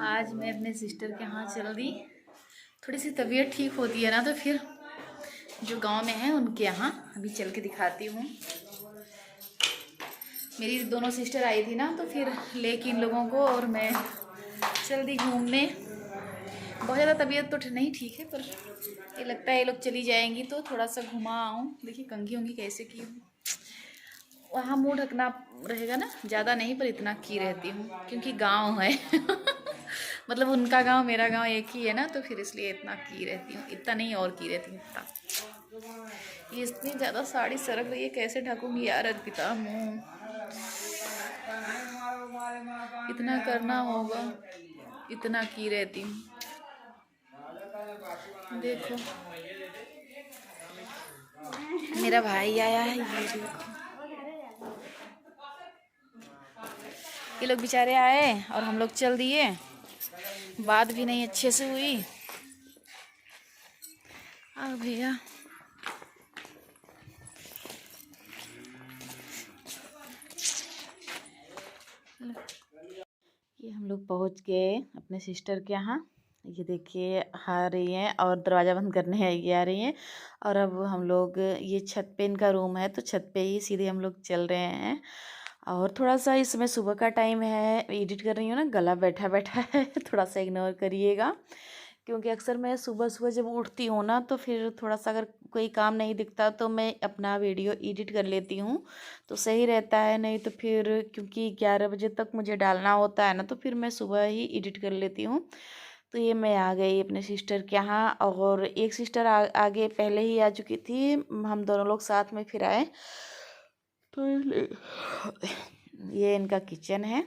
आज मैं अपने सिस्टर के यहाँ चल दी। थोड़ी सी तबीयत ठीक होती है ना तो फिर जो गांव में है उनके यहाँ अभी चल के दिखाती हूँ। मेरी दोनों सिस्टर आई थी ना तो फिर लेके इन लोगों को और मैं चल दी घूमने। बहुत ज़्यादा तबीयत तो नहीं ठीक है पर ये लगता है ये लोग चली जाएंगी तो थोड़ा सा घुमा आऊँ। देखिए कंघी उंगी कैसे की हूँ। वहाँ मुँह ढकना रहेगा ना, ज़्यादा नहीं पर इतना की रहती हूँ क्योंकि गांव है। मतलब उनका गांव मेरा गांव एक ही है ना तो फिर इसलिए इतना की रहती हूँ, इतना नहीं और की रहती हूँ इतना। ये इतनी ज़्यादा साड़ी सरक रही है, कैसे ढकूँगी यार अर्पिता मुँह। इतना करना होगा, इतना की रहती हूँ। देखो मेरा भाई आया है, ये देखो ये लोग बेचारे आए और हम लोग चल दिए। बात भी नहीं अच्छे से हुई। आ भैया ये हम लोग पहुंच गए अपने सिस्टर के यहाँ। ये देखिए आ रही हैं और दरवाज़ा बंद करने है ये आ रही हैं। और अब हम लोग ये छत पे इनका रूम है तो छत पे ही सीधे हम लोग चल रहे हैं। और थोड़ा सा इसमें सुबह का टाइम है, एडिट कर रही हूँ ना, गला बैठा बैठा है थोड़ा सा इग्नोर करिएगा। क्योंकि अक्सर मैं सुबह सुबह जब उठती हूँ ना तो फिर थोड़ा सा अगर कोई काम नहीं दिखता तो मैं अपना वीडियो एडिट कर लेती हूँ तो सही रहता है। नहीं तो फिर क्योंकि 11 बजे तक मुझे डालना होता है ना तो फिर मैं सुबह ही एडिट कर लेती हूँ। तो ये मैं आ गई अपने सिस्टर के यहाँ और एक सिस्टर आगे पहले ही आ चुकी थी। हम दोनों लोग साथ में फिर आए। तो ये इनका किचन है,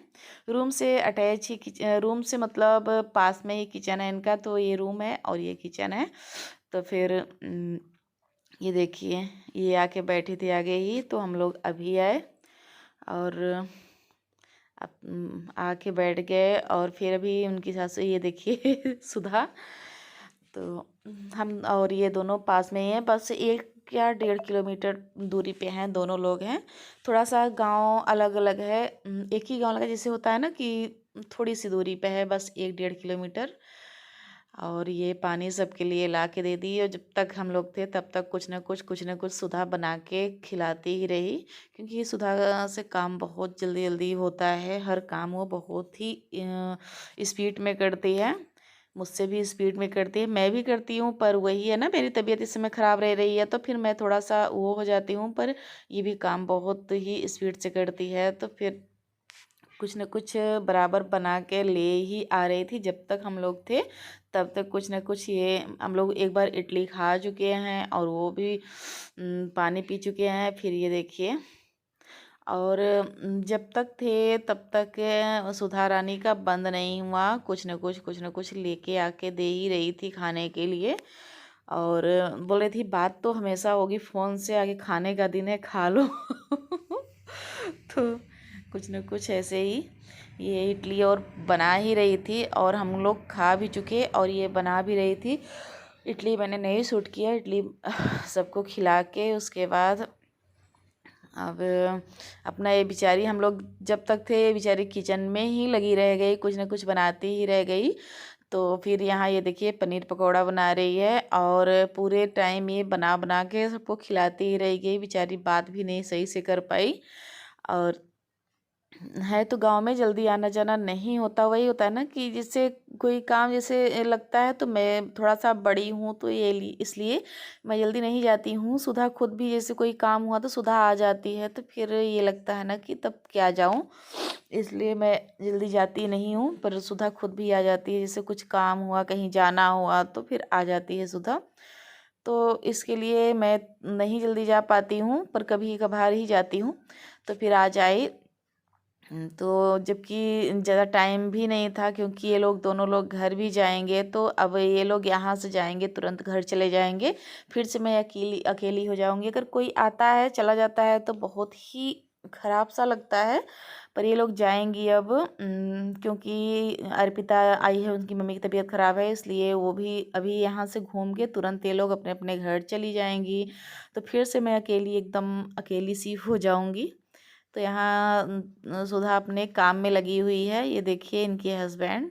रूम से अटैच ही रूम से मतलब पास में ही किचन है इनका। तो ये रूम है और ये किचन है। तो फिर ये देखिए ये आके बैठी थी आगे ही तो हम लोग अभी आए और आके बैठ गए। और फिर अभी उनकी सासू ये देखिए सुधा। तो हम और ये दोनों पास में ही हैं, बस 1 या 1.5 किलोमीटर दूरी पे हैं दोनों लोग हैं। थोड़ा सा गांव अलग अलग है, एक ही गांव लगा जैसे होता है ना कि थोड़ी सी दूरी पे है, बस 1-1.5 किलोमीटर। और ये पानी सबके लिए ला के दे दी और जब तक हम लोग थे तब तक कुछ ना कुछ सुधा बना के खिलाती ही रही। क्योंकि ये सुधा से काम बहुत जल्दी जल्दी होता है, हर काम वो बहुत ही स्पीड में करती है। मुझसे भी स्पीड में करती है, मैं भी करती हूँ पर वही है ना, मेरी तबीयत इस समय ख़राब रह रही है तो फिर मैं थोड़ा सा वो हो जाती हूँ। पर ये भी काम बहुत ही स्पीड से करती है तो फिर कुछ न कुछ बराबर बना के ले ही आ रही थी। जब तक हम लोग थे तब तक कुछ न कुछ ये हम लोग एक बार इडली खा चुके हैं और वो भी पानी पी चुके हैं। फिर ये देखिए और जब तक थे तब तक सुधा रानी का बंद नहीं हुआ, कुछ न कुछ लेके आके दे ही रही थी खाने के लिए। और बोल रही थी बात तो हमेशा होगी फ़ोन से, आगे खाने का दिन है खा लो। तो कुछ न कुछ ऐसे ही ये इडली और बना ही रही थी और हम लोग खा भी चुके और ये बना भी रही थी। इडली मैंने नहीं शूट किया, इडली सबको खिला के उसके बाद अब अपना ये बेचारी हम लोग जब तक थे ये बेचारी किचन में ही लगी रह गई, कुछ ना कुछ बनाती ही रह गई। तो फिर यहाँ ये देखिए पनीर पकौड़ा बना रही है और पूरे टाइम ये बना बना के सबको खिलाती ही रह गई, बेचारी बात भी नहीं सही से कर पाई। और है तो गांव में जल्दी आना जाना नहीं होता, वही होता है ना कि जिससे कोई काम जैसे लगता है तो मैं थोड़ा सा बड़ी हूँ तो ये इसलिए मैं जल्दी नहीं जाती हूँ। सुधा खुद भी जैसे कोई काम हुआ तो सुधा आ जाती है तो फिर ये लगता है ना कि तब क्या जाऊँ, इसलिए मैं जल्दी जाती नहीं हूँ। पर सुधा खुद भी आ जाती है, जैसे कुछ काम हुआ कहीं जाना हुआ तो फिर आ जाती है सुधा। तो इसके लिए मैं नहीं जल्दी जा पाती हूँ पर कभी कभार ही जाती हूँ। तो फिर आ जाए तो जबकि ज़्यादा टाइम भी नहीं था क्योंकि ये लोग दोनों लोग घर भी जाएंगे तो अब ये लोग यहाँ से जाएंगे तुरंत घर चले जाएंगे, फिर से मैं अकेली अकेली हो जाऊंगी। अगर कोई आता है चला जाता है तो बहुत ही ख़राब सा लगता है। पर ये लोग जाएंगी अब क्योंकि अर्पिता आई है, उनकी मम्मी की तबीयत ख़राब है इसलिए वो भी अभी यहाँ से घूम के तुरंत ये लोग अपने अपने घर चली जाएंगी। तो फिर से मैं अकेली एकदम अकेली सी हो जाऊंगी। तो यहाँ सुधा अपने काम में लगी हुई है, ये देखिए इनके हस्बैंड।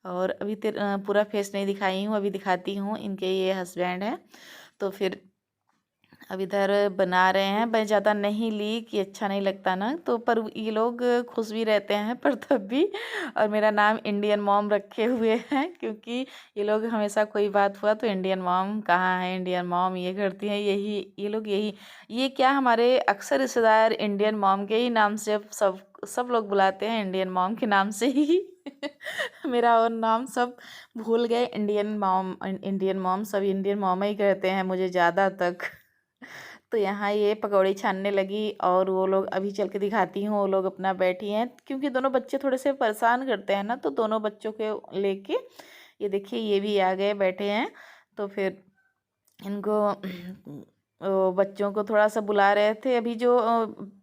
और अभी पूरा फेस नहीं दिखाई हूँ, अभी दिखाती हूँ। इनके ये हस्बैंड हैं। तो फिर अब इधर बना रहे हैं। मैं ज़्यादा नहीं ली कि अच्छा नहीं लगता ना, तो पर ये लोग खुश भी रहते हैं पर तब भी। और मेरा नाम इंडियन मॉम रखे हुए हैं क्योंकि ये लोग हमेशा कोई बात हुआ तो इंडियन मॉम कहाँ है, इंडियन मॉम ये करती हैं, यही ये लोग यही ये क्या हमारे अक्सर रिश्तेदार इंडियन मॉम के ही नाम से अब सब लोग बुलाते हैं, इंडियन मॉम के नाम से ही। मेरा और नाम सब भूल गए। इंडियन मॉम सब इंडियन मॉम ही कहते हैं मुझे ज़्यादा तक। तो यहाँ ये पकौड़ी छानने लगी और वो लोग अभी चल के दिखाती हूँ। वो लोग अपना बैठी हैं क्योंकि दोनों बच्चे थोड़े से परेशान करते हैं ना, तो दोनों बच्चों के लेके ये देखिए ये भी आ गए बैठे हैं। तो फिर इनको वो बच्चों को थोड़ा सा बुला रहे थे। अभी जो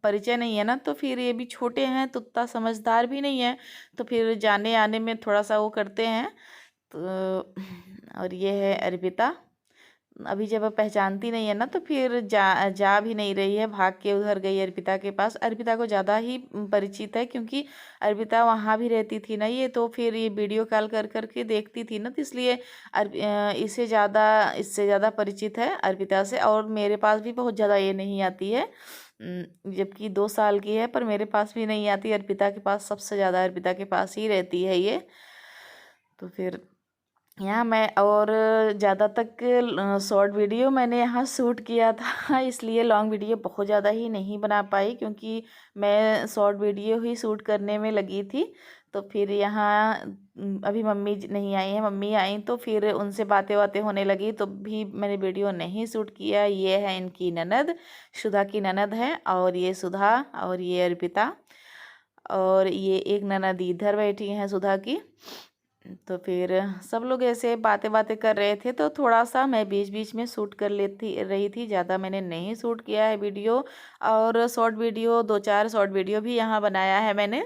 परिचय नहीं है ना, तो फिर ये भी छोटे हैं तो उतना समझदार भी नहीं है, तो फिर जाने आने में थोड़ा सा वो करते हैं। तो और ये है अर्पिता। अभी जब पहचानती नहीं है ना, तो फिर जा भी नहीं रही है, भाग के उधर गई अर्पिता के पास। अर्पिता को ज़्यादा ही परिचित है क्योंकि अर्पिता वहाँ भी रहती थी ना, ये तो फिर ये वीडियो कॉल कर कर के देखती थी ना, तो इसलिए इससे ज़्यादा परिचित है अर्पिता से। और मेरे पास भी बहुत ज़्यादा ये नहीं आती है, जबकि 2 साल की है, पर मेरे पास भी नहीं आती। अर्पिता के पास सबसे ज़्यादा अर्पिता के पास ही रहती है ये। तो फिर यहाँ मैं और ज़्यादा तक शॉर्ट वीडियो मैंने यहाँ शूट किया था, इसलिए लॉन्ग वीडियो बहुत ज़्यादा ही नहीं बना पाई क्योंकि मैं शॉर्ट वीडियो ही शूट करने में लगी थी। तो फिर यहाँ अभी मम्मी नहीं आई हैं, मम्मी आई तो फिर उनसे बातें बातें होने लगी, तो भी मैंने वीडियो नहीं शूट किया। ये है इनकी ननद, सुधा की ननद है, और ये सुधा और ये अर्पिता, और ये एक ननद इधर बैठी हैं सुधा की। तो फिर सब लोग ऐसे बातें बातें कर रहे थे, तो थोड़ा सा मैं बीच बीच में शूट कर लेती रही थी, ज़्यादा मैंने नहीं शूट किया है वीडियो। और शॉर्ट वीडियो 2-4 शॉर्ट वीडियो भी यहाँ बनाया है मैंने।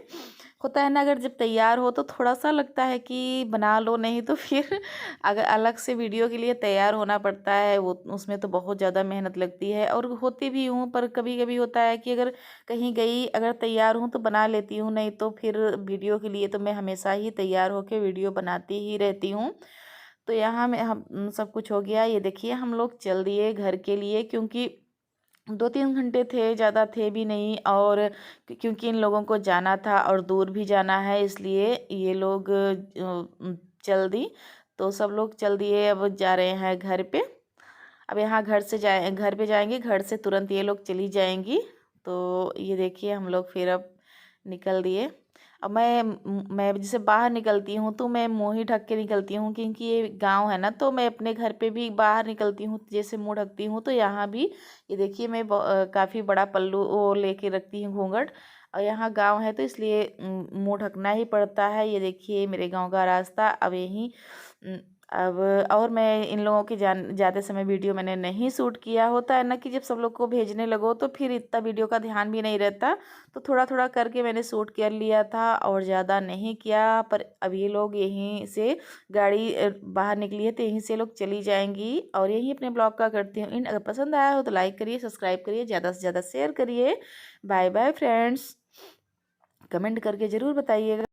होता है ना, अगर जब तैयार हो तो थोड़ा सा लगता है कि बना लो, नहीं तो फिर अगर अलग से वीडियो के लिए तैयार होना पड़ता है, वो उसमें तो बहुत ज़्यादा मेहनत लगती है। और होती भी हूँ, पर कभी कभी होता है कि अगर कहीं गई, अगर तैयार हूँ तो बना लेती हूँ, नहीं तो फिर वीडियो के लिए तो मैं हमेशा ही तैयार होकर वीडियो बनाती ही रहती हूँ। तो यहाँ में हम सब कुछ हो गया। ये देखिए हम लोग चल दिए घर के लिए क्योंकि 2-3 घंटे थे, ज़्यादा थे भी नहीं। और क्योंकि इन लोगों को जाना था और दूर भी जाना है, इसलिए ये लोग चल दी। तो सब लोग चल दिए, अब जा रहे हैं घर पे। अब यहाँ घर पे जाएंगे, घर से तुरंत ये लोग चली जाएंगी। तो ये देखिए हम लोग फिर अब निकल दिए। अब मैं जैसे बाहर निकलती हूँ तो मैं मुँह ही ढक के निकलती हूँ क्योंकि ये गांव है ना, तो मैं अपने घर पे भी बाहर निकलती हूँ जैसे मुँह ढकती हूँ, तो यहाँ भी ये देखिए मैं काफ़ी बड़ा पल्लू वो लेके रखती हूँ, घूंघट। और यहाँ गांव है तो इसलिए मुँह ढकना ही पड़ता है। ये देखिए मेरे गांव का रास्ता। अब यहीं अब और मैं इन लोगों के जाते समय वीडियो मैंने नहीं शूट किया। होता है ना कि जब सब लोग को भेजने लगो तो फिर इतना वीडियो का ध्यान भी नहीं रहता, तो थोड़ा थोड़ा करके मैंने शूट कर लिया था और ज़्यादा नहीं किया। पर अब ये लोग यहीं से गाड़ी बाहर निकली है, तो यहीं से लोग चली जाएंगी। और यही अपने ब्लॉग का करती हूँ। अगर पसंद आया हो तो लाइक करिए, सब्सक्राइब करिए, ज़्यादा से ज़्यादा शेयर करिए। बाय बाय फ्रेंड्स, कमेंट करके ज़रूर बताइएगा।